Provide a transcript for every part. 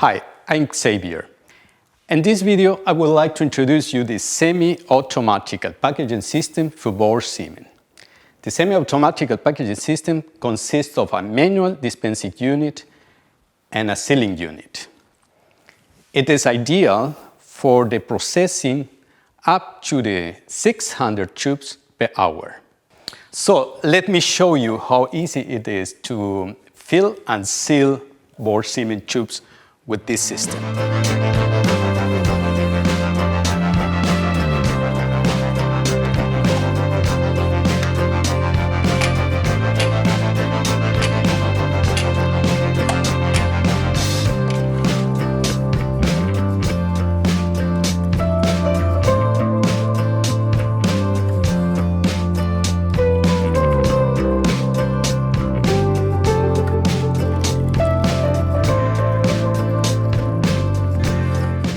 Hi, I'm Xavier. In this video, I would like to introduce you the semi-automatic packaging system for Boar Semen. The semi-automatic packaging system consists of a manual dispensing unit and a sealing unit. It is ideal for the processing up to the 600 tubes per hour. So let me show you how easy it is to fill and seal Boar Semen tubes with this system.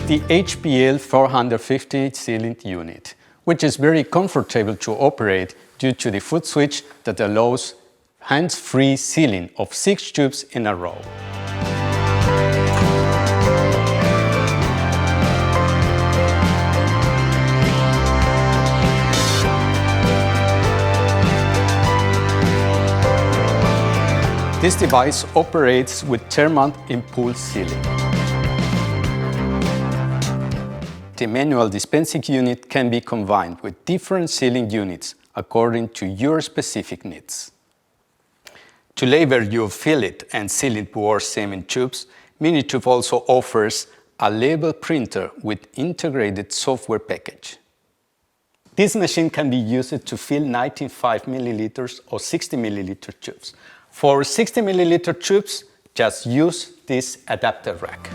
The HPL 450 sealing unit, which is very comfortable to operate due to the foot switch that allows hands-free sealing of 6 tubes in a row. This device operates with thermal impulse sealing. The manual dispensing unit can be combined with different sealing units according to your specific needs. To label your fillet and sealed Boar Semen tubes, Minitube also offers a label printer with integrated software package. This machine can be used to fill 95 milliliters or 60 milliliter tubes. For 60 milliliter tubes, just use this adapter rack.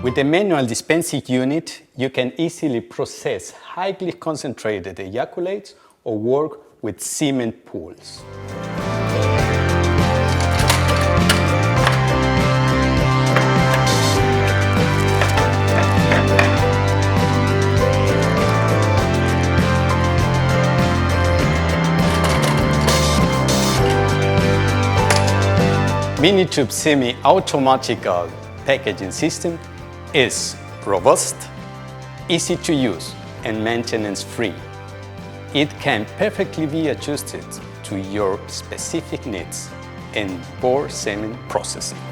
With the manual dispensing unit, you can easily process highly concentrated ejaculates or work with semen pools. Minitube semi-automatic packaging system is robust, easy to use, and maintenance-free. It can perfectly be adjusted to your specific needs in Boar Semen processing.